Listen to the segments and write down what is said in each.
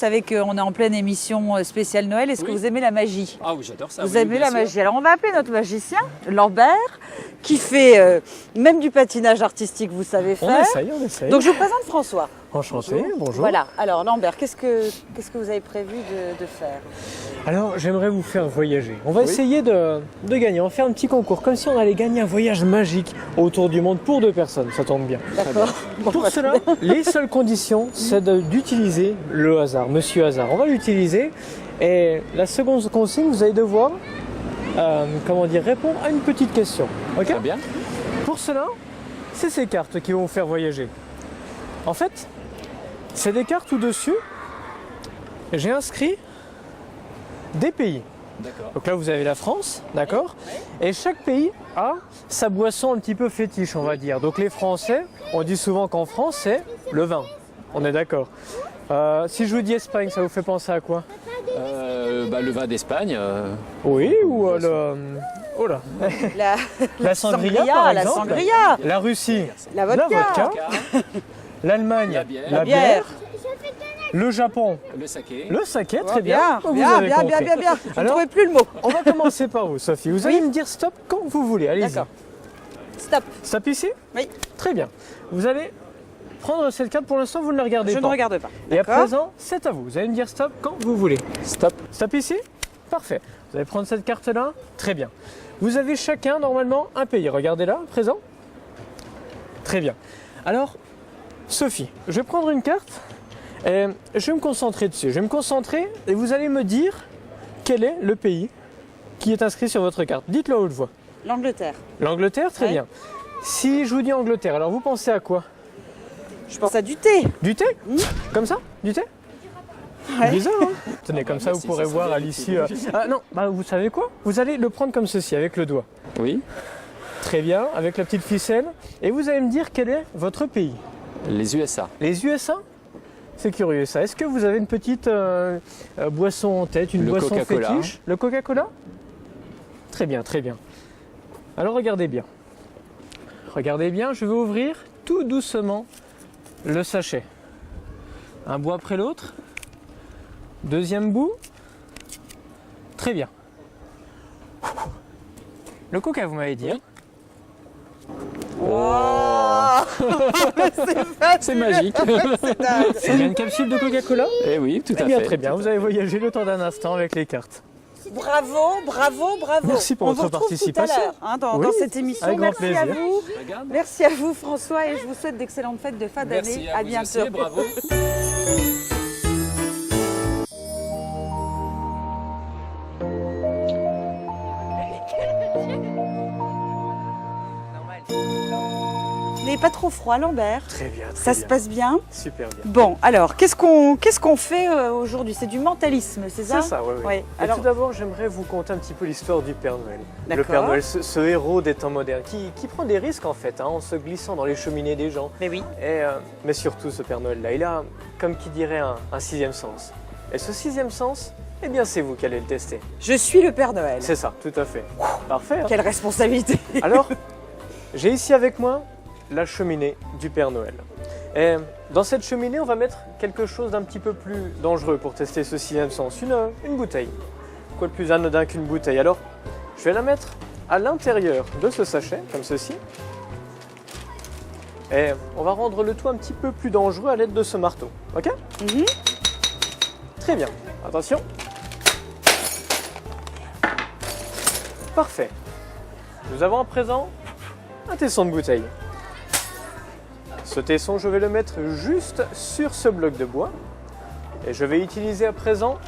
savez qu'on est en pleine émission spéciale Noël. Est-ce que vous aimez la magie? Ah oui, j'adore ça. Vous aimez la magie? Alors, on va appeler notre magicien, Lambert, qui fait même du patinage artistique, vous savez faire. On essaye. Donc, je vous présente François. Enchanté, bonjour. Voilà. Alors, Lambert, qu'est-ce que vous avez prévu de faire? Alors, j'aimerais vous faire voyager. On va essayer de gagner. On va faire un petit concours, comme si on allait gagner un voyage magique autour du monde pour 2 personnes. Ça tombe bien. D'accord. Pour cela, les seules conditions, c'est d'utiliser le hasard, Monsieur Hasard. On va l'utiliser. Et la seconde consigne, vous allez devoir répondre à une petite question. Ok? Très bien. Pour cela, c'est ces cartes qui vont vous faire voyager. En fait, c'est des cartes où dessus, j'ai inscrit des pays. D'accord. Donc là, vous avez la France, d'accord? Et chaque pays a sa boisson un petit peu fétiche, on va dire. Donc les Français, on dit souvent qu'en France, c'est le vin. On est d'accord. Si je vous dis Espagne, ça vous fait penser à quoi? Le vin d'Espagne. Oui, ou oh là. La sangria, par exemple. La sangria. La Russie, La vodka. L'Allemagne, La bière. bière. Le Japon, Le saké. le saké, Oh, très bien. Vous avez compris. bien. Je ne Alors, trouvais plus le mot. On va commencer par vous, Sophie. Vous allez me dire stop quand vous voulez. Allez-y. D'accord. Stop. Stop ici? Oui. Très bien. Vous allez prendre cette carte. Pour l'instant, vous ne la regardez Je pas. ne regarde pas. Et à D'accord. présent, c'est à vous. Vous allez me dire stop quand vous voulez. Stop. Stop ici? Parfait. Vous allez prendre cette carte-là. Très bien. Vous avez chacun, normalement, un pays. Regardez là, présent. Très bien. Alors, Sophie, je vais prendre une carte et je vais me concentrer dessus. Je vais me concentrer et vous allez me dire quel est le pays qui est inscrit sur votre carte. Dites-le à haute voix. L'Angleterre. L'Angleterre, très Ouais. bien. Si je vous dis Angleterre, alors vous pensez à quoi? Je pense à du thé. Du thé? Comme ça? Du thé? Ouais. Bizarre, hein? Tenez, comme ça, merci, vous pourrez ça voir serait à bien l'issue. difficile. Ah non, vous savez quoi? Vous allez le prendre comme ceci, avec le doigt. Oui. Très bien, avec la petite ficelle. Et vous allez me dire quel est votre pays. Les USA. Les USA? C'est curieux ça. Est-ce que vous avez une petite boisson en tête, une Le boisson Coca-Cola. fétiche? Le Coca-Cola? Très bien, très bien. Alors regardez bien. Regardez bien, je vais ouvrir tout doucement le sachet. Un bout après l'autre. Deuxième bout. Très bien. Le Coca, vous m'avez dit. Hein? C'est magique. C'est bien une capsule de Coca-Cola? Eh oui, tout Eh à bien, fait. très bien. Vous avez voyagé le temps d'un instant avec les cartes. Bravo. Merci pour On votre vous retrouve participation. Tout à l'heure, hein, dans Oui, cette émission. avec grand Merci à plaisir. vous. Regarde. Merci à vous, François, et je vous souhaite d'excellentes fêtes de fin d'année. Merci à vous bientôt. aussi, bravo. Vous n'avez pas trop froid, Lambert? Très bien, très Ça bien. se passe bien? Super bien. Bon, alors, qu'est-ce qu'on fait aujourd'hui? C'est du mentalisme, c'est ça? C'est ça, oui. Oui. Et Alors, tout d'abord, j'aimerais vous conter un petit peu l'histoire du Père Noël. Le D'accord. Père Noël, ce héros des temps modernes, qui prend des risques en fait, hein, en se glissant dans les cheminées des gens. mais oui. Mais surtout, ce Père Noël-là, il a, comme qui dirait, un sixième sens. Et ce sixième sens, eh bien, c'est vous qui allez le tester. Je suis le Père Noël. C'est ça, tout à fait. Parfait. Hein. Quelle responsabilité. Alors, j'ai ici avec moi la cheminée du Père Noël. Et dans cette cheminée, on va mettre quelque chose d'un petit peu plus dangereux pour tester ce sixième sens, une bouteille. Quoi de plus anodin qu'une bouteille? Alors, je vais la mettre à l'intérieur de ce sachet, comme ceci. Et on va rendre le tout un petit peu plus dangereux à l'aide de ce marteau. Ok? Mhm. Très bien. Attention. Parfait. Nous avons à présent un tesson de bouteille. Ce tesson, je vais le mettre juste sur ce bloc de bois. Et je vais utiliser à présent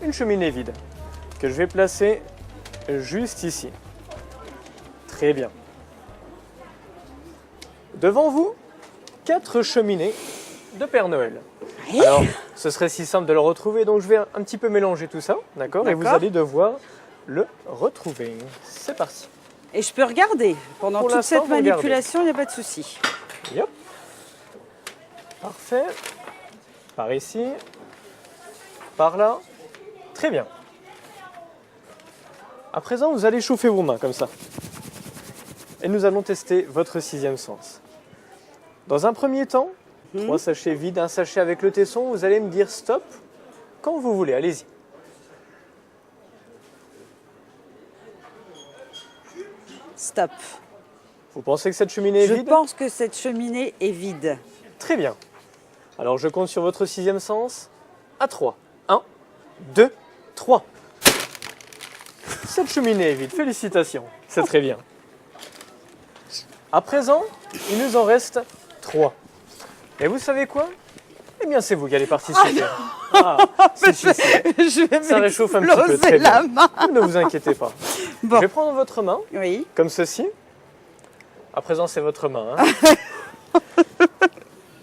une cheminée vide que je vais placer juste ici. Très bien. Devant vous, 4 cheminées de Père Noël. Alors, ce serait si simple de le retrouver, donc je vais un petit peu mélanger tout ça, d'accord? Et vous D'accord. allez devoir le retrouver. C'est parti. Et je peux regarder. Pendant Pour toute l'instant, cette vous regardez. manipulation, il n'y a pas de souci. Yep. Parfait. Par ici. Par là. Très bien. À présent, vous allez chauffer vos mains comme ça. Et nous allons tester votre sixième sens. Dans un premier temps, 3 sachets vides, un sachet avec le tesson. Vous allez me dire stop quand vous voulez. Allez-y. Stop. Vous pensez que cette cheminée est Je vide? pense que cette cheminée est vide. Très bien. Alors je compte sur votre 6e sens. À 3. 1, 2, 3. Cette cheminée est vide. Félicitations. C'est très bien. À présent, il nous en reste 3. Et vous savez quoi? Eh bien, c'est vous qui allez participer. Si. Je vais Ça réchauffe un petit peu. m'exploser Très la bien. main. Ne vous inquiétez pas. Bon. Je vais prendre votre main, Oui. comme ceci. À présent, c'est votre main. Hein.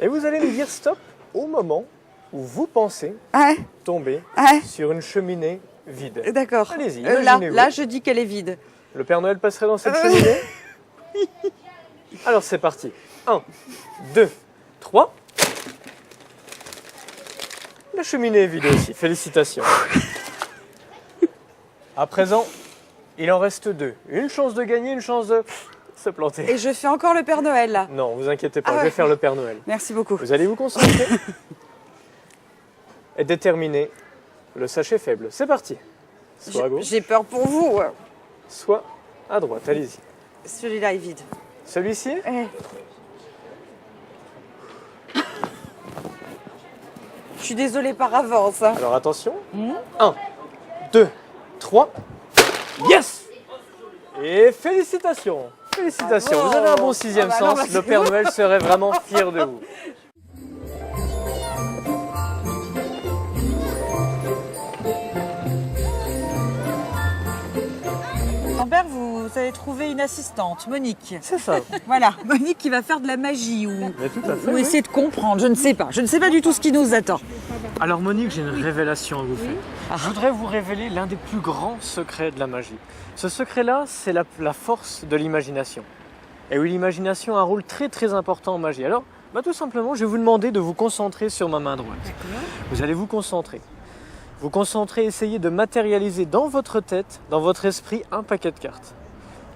Et vous allez me dire stop au moment où vous pensez Ouais, tomber ouais. sur une cheminée vide. D'accord. Allez-y, Là, imaginez-vous. là, je dis qu'elle est vide. Le Père Noël passerait dans cette cheminée? Alors c'est parti. 1, 2, 3. La cheminée est vide aussi. Félicitations. À présent, il en reste 2. Une chance de gagner, une chance de se planter. Et je fais encore le Père Noël, là. Non, vous inquiétez pas, Ah je vais ouais. faire le Père Noël. Merci beaucoup. Vous allez vous concentrer et déterminer le sachet faible. C'est parti. Soit à gauche, J'ai peur pour vous. soit à droite. Allez-y. Celui-là est vide. Celui-ci? Eh. Je suis désolée par avance. Hein. Alors attention. 1, 2, 3. Yes! Et félicitations! Félicitations, Bravo. vous avez un bon 6e Ah bah non, sens. merci Le Père Noël serait vraiment fier de vous. Lambert, vous avez trouvé une assistante, Monique. C'est ça. Voilà, Monique qui va faire de la magie ou Mais tout à fait. ou oui. essayer de comprendre. Je ne sais pas. Je ne sais pas du tout ce qui nous attend. Alors Monique, j'ai une révélation à vous faire. Je voudrais vous révéler l'un des plus grands secrets de la magie. Ce secret-là, c'est la force de l'imagination. Et oui, l'imagination a un rôle très très important en magie. Alors, tout simplement, je vais vous demander de vous concentrer sur ma main droite. Vous allez vous concentrer. Vous concentrer, essayez de matérialiser dans votre tête, dans votre esprit, un paquet de cartes.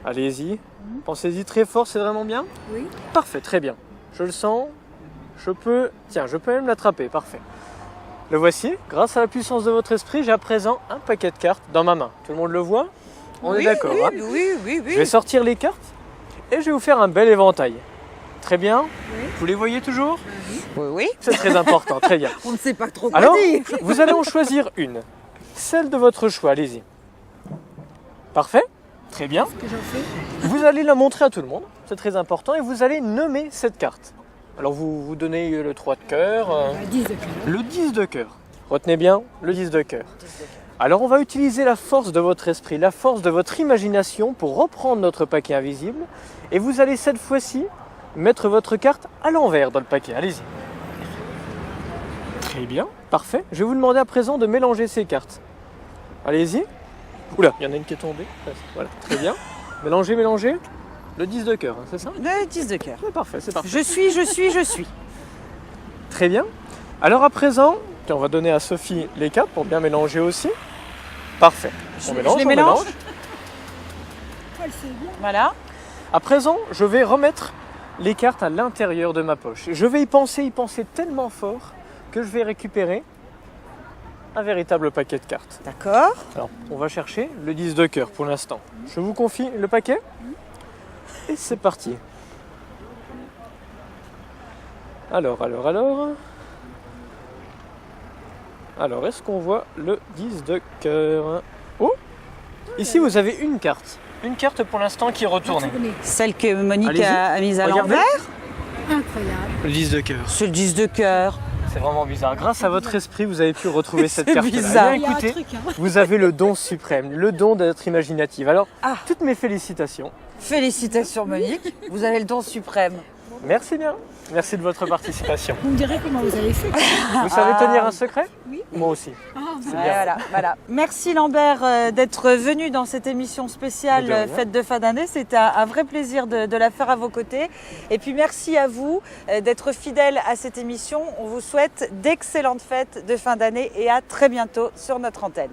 Allez-y, pensez-y très fort, c'est vraiment bien? Oui. Parfait, très bien. Je le sens, je peux même l'attraper, parfait. Le voici, grâce à la puissance de votre esprit, j'ai à présent un paquet de cartes dans ma main. Tout le monde le voit? On est d'accord, oui, hein? oui. Je vais sortir les cartes et je vais vous faire un bel éventail. Très bien. Oui. Vous les voyez toujours? Oui. C'est très important, très bien. On ne sait pas trop quoi Alors, dire. vous allez en choisir une. Celle de votre choix, allez-y. Parfait? Très bien. Que j'en fais. Vous allez la montrer à tout le monde, c'est très important, et vous allez nommer cette carte. Alors vous donnez le 3 de cœur, 10 de cœur. le 10 de cœur. Retenez bien, le 10 de cœur. Alors on va utiliser la force de votre esprit, la force de votre imagination pour reprendre notre paquet invisible. Et vous allez cette fois-ci mettre votre carte à l'envers dans le paquet. Allez-y. Très bien, parfait. Je vais vous demander à présent de mélanger ces cartes. Allez-y. Oula, il y en a une qui est tombée. Voilà, très bien. Mélangez, mélangez. Le 10 de cœur, hein, c'est ça? Le 10 de cœur. C'est parfait, c'est parfait. Je suis. Très bien. Alors à présent, on va donner à Sophie les cartes pour bien mélanger aussi. Parfait. Je les mélange. Elle sait bien. Voilà. À présent, je vais remettre les cartes à l'intérieur de ma poche. Je vais y penser tellement fort que je vais récupérer un véritable paquet de cartes. D'accord. Alors, on va chercher le 10 de cœur pour l'instant. Je vous confie le paquet. Et c'est parti. Alors. Alors, est-ce qu'on voit le 10 de cœur? Oh! Ici, vous avez une carte. Une carte pour l'instant qui est retournée. Tournée. Celle que Monique Allez-y. a mise à Regardez. l'envers. Incroyable. Le 10 de cœur. C'est le 10 de cœur. C'est vraiment bizarre. Grâce à votre esprit, vous avez pu retrouver cette C'est carte. bizarre. Il y a un Écoutez, truc, hein. vous avez le don suprême, le don d'être imaginative. Alors, Ah. toutes mes félicitations. Félicitations Monique. Vous avez le don suprême. Merci bien. Merci de votre participation. Vous me direz comment vous avez fait. Vous savez tenir un secret? Oui. Moi aussi. Ah, C'est bah, bien. Voilà. Merci Lambert d'être venu dans cette émission spéciale Mais de rien. Fête de fin d'année. C'était un vrai plaisir de la faire à vos côtés. Et puis merci à vous d'être fidèles à cette émission. On vous souhaite d'excellentes fêtes de fin d'année et à très bientôt sur notre antenne.